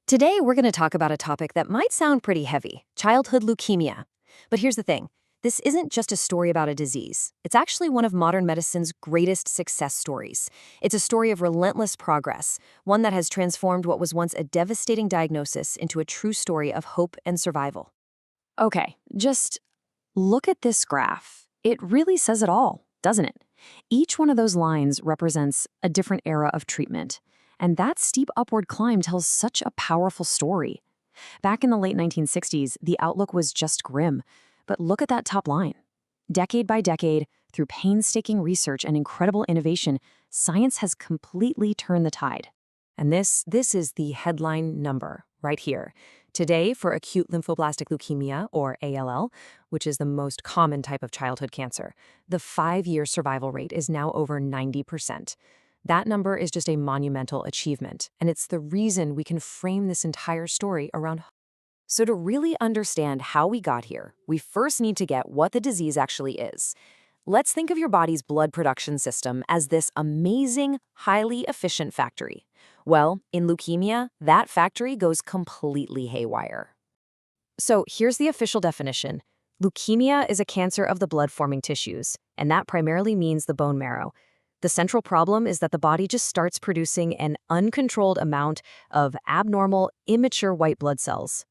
Today, we're going to talk about a topic that might sound pretty heavy, childhood leukemia. But here's the thing. This isn't just a story about a disease. It's actually one of modern medicine's greatest success stories. It's a story of relentless progress, one that has transformed what was once a devastating diagnosis into a true story of hope and survival. Okay, just look at this graph. It really says it all, doesn't it? Each one of those lines represents a different era of treatment. And that steep upward climb tells such a powerful story. Back in the late 1960s, the outlook was just grim. But look at that top line. Decade by decade, through painstaking research and incredible innovation, science has completely turned the tide. And this is the headline number right here. Today, for acute lymphoblastic leukemia, or ALL, which is the most common type of childhood cancer, the 5-year survival rate is now over 90%. That number is just a monumental achievement, and it's the reason we can frame this entire story around hope. So to really understand how we got here, we first need to get what the disease actually is. Let's think of your body's blood production system as this amazing, highly efficient factory. Well, in leukemia, that factory goes completely haywire. So here's the official definition. Leukemia is a cancer of the blood-forming tissues, and that primarily means the bone marrow. The central problem is that the body just starts producing an uncontrolled amount of abnormal, immature white blood cells.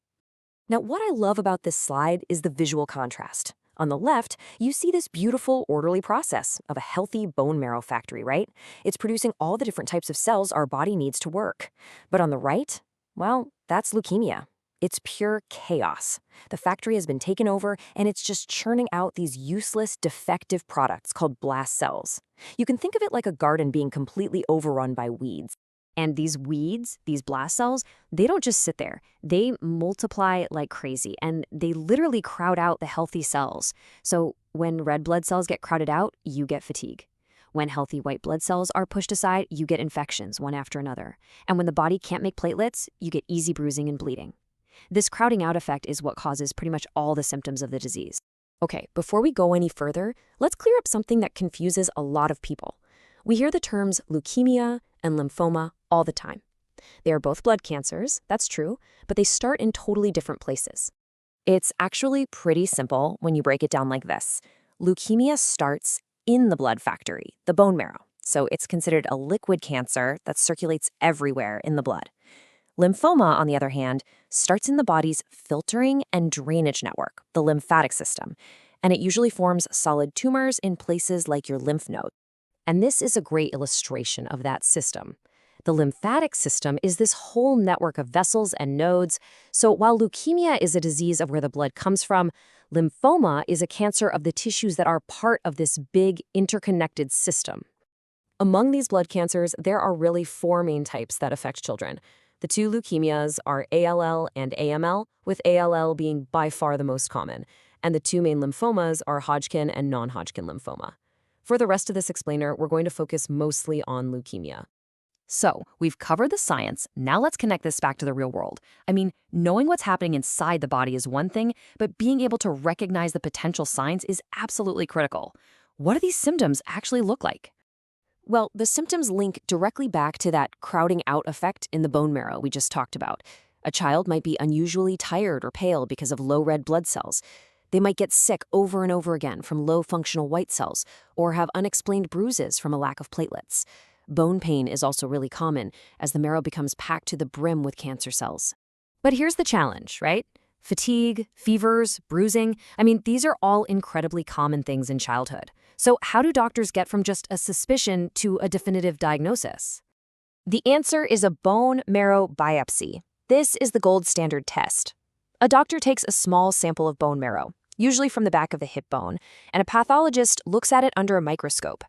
Now, what I love about this slide is the visual contrast. On the left, you see this beautiful, orderly process of a healthy bone marrow factory, right? It's producing all the different types of cells our body needs to work. But on the right, well, that's leukemia. It's pure chaos. The factory has been taken over, and it's just churning out these useless, defective products called blast cells. You can think of it like a garden being completely overrun by weeds. And these weeds, these blast cells, they don't just sit there. They multiply like crazy, and they literally crowd out the healthy cells. So when red blood cells get crowded out, you get fatigue. When healthy white blood cells are pushed aside, you get infections one after another. And when the body can't make platelets, you get easy bruising and bleeding. This crowding out effect is what causes pretty much all the symptoms of the disease. Okay, before we go any further, let's clear up something that confuses a lot of people. We hear the terms leukemia and lymphoma all the time. They are both blood cancers, that's true, but they start in totally different places. It's actually pretty simple when you break it down like this. Leukemia starts in the blood factory, the bone marrow, so it's considered a liquid cancer that circulates everywhere in the blood. Lymphoma, on the other hand, starts in the body's filtering and drainage network, the lymphatic system, and it usually forms solid tumors in places like your lymph nodes. And this is a great illustration of that system. The lymphatic system is this whole network of vessels and nodes, so while leukemia is a disease of where the blood comes from, lymphoma is a cancer of the tissues that are part of this big interconnected system. Among these blood cancers, there are really 4 main types that affect children. The 2 leukemias are ALL and AML, with ALL being by far the most common. And the 2 main lymphomas are Hodgkin and non-Hodgkin lymphoma. For the rest of this explainer, we're going to focus mostly on leukemia. So, we've covered the science, now let's connect this back to the real world. I mean, knowing what's happening inside the body is one thing, but being able to recognize the potential signs is absolutely critical. What do these symptoms actually look like? Well, the symptoms link directly back to that crowding out effect in the bone marrow we just talked about. A child might be unusually tired or pale because of low red blood cells. They might get sick over and over again from low functional white cells, or have unexplained bruises from a lack of platelets. Bone pain is also really common as the marrow becomes packed to the brim with cancer cells. But here's the challenge, right? Fatigue, fevers, bruising, these are all incredibly common things in childhood. So how do doctors get from just a suspicion to a definitive diagnosis? The answer is a bone marrow biopsy. This is the gold standard test. A doctor takes a small sample of bone marrow, usually from the back of the hip bone, and a pathologist looks at it under a microscope.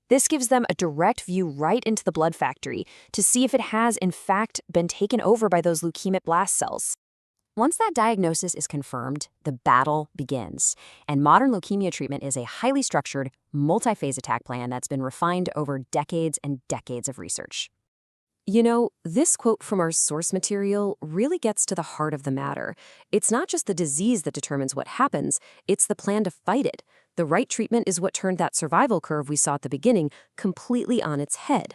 This gives them a direct view right into the blood factory to see if it has, in fact, been taken over by those leukemic blast cells. Once that diagnosis is confirmed, the battle begins. And modern leukemia treatment is a highly structured, multi-phase attack plan that's been refined over decades and decades of research. You know, this quote from our source material really gets to the heart of the matter. It's not just the disease that determines what happens, it's the plan to fight it. The right treatment is what turned that survival curve we saw at the beginning completely on its head.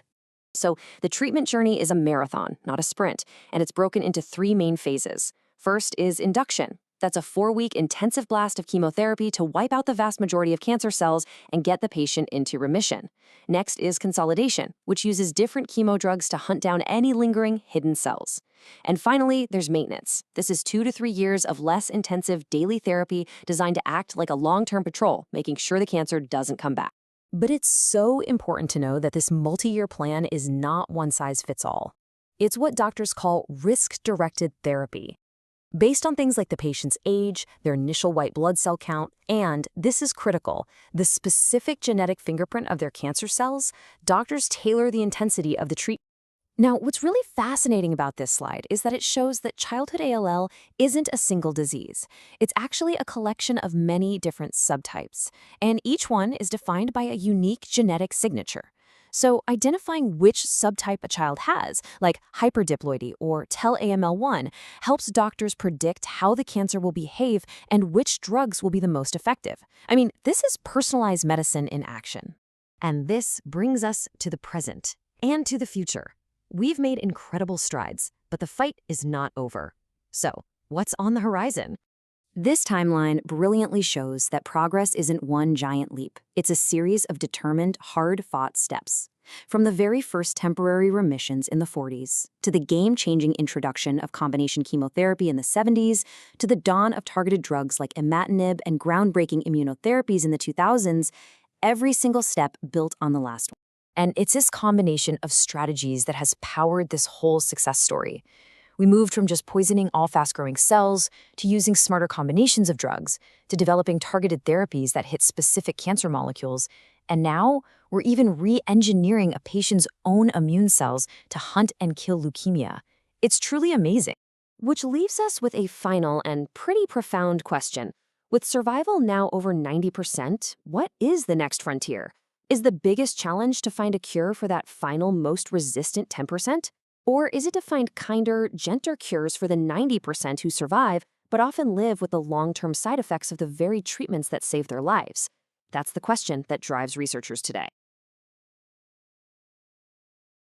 So the treatment journey is a marathon, not a sprint, and it's broken into three main phases. First is induction. That's a 4-week intensive blast of chemotherapy to wipe out the vast majority of cancer cells and get the patient into remission. Next is consolidation, which uses different chemo drugs to hunt down any lingering hidden cells. And finally, there's maintenance. This is 2 to 3 years of less intensive daily therapy designed to act like a long-term patrol, making sure the cancer doesn't come back. But it's so important to know that this multi-year plan is not one size fits all. It's what doctors call risk-directed therapy. Based on things like the patient's age, their initial white blood cell count, and, this is critical, the specific genetic fingerprint of their cancer cells, doctors tailor the intensity of the treatment. Now, what's really fascinating about this slide is that it shows that childhood ALL isn't a single disease. It's actually a collection of many different subtypes, and each one is defined by a unique genetic signature. So identifying which subtype a child has, like hyperdiploidy or TEL-AML1, helps doctors predict how the cancer will behave and which drugs will be the most effective. I mean, this is personalized medicine in action. And this brings us to the present and to the future. We've made incredible strides, but the fight is not over. So, what's on the horizon? This timeline brilliantly shows that progress isn't one giant leap. It's a series of determined, hard-fought steps. From the very first temporary remissions in the 40s, to the game-changing introduction of combination chemotherapy in the 70s, to the dawn of targeted drugs like imatinib and groundbreaking immunotherapies in the 2000s, every single step built on the last one. And it's this combination of strategies that has powered this whole success story. We moved from just poisoning all fast-growing cells to using smarter combinations of drugs, to developing targeted therapies that hit specific cancer molecules, and now we're even re-engineering a patient's own immune cells to hunt and kill leukemia. It's truly amazing. Which leaves us with a final and pretty profound question. With survival now over 90%, what is the next frontier? Is the biggest challenge to find a cure for that final, most resistant 10%? Or is it to find kinder, gentler cures for the 90% who survive, but often live with the long-term side effects of the very treatments that save their lives? That's the question that drives researchers today.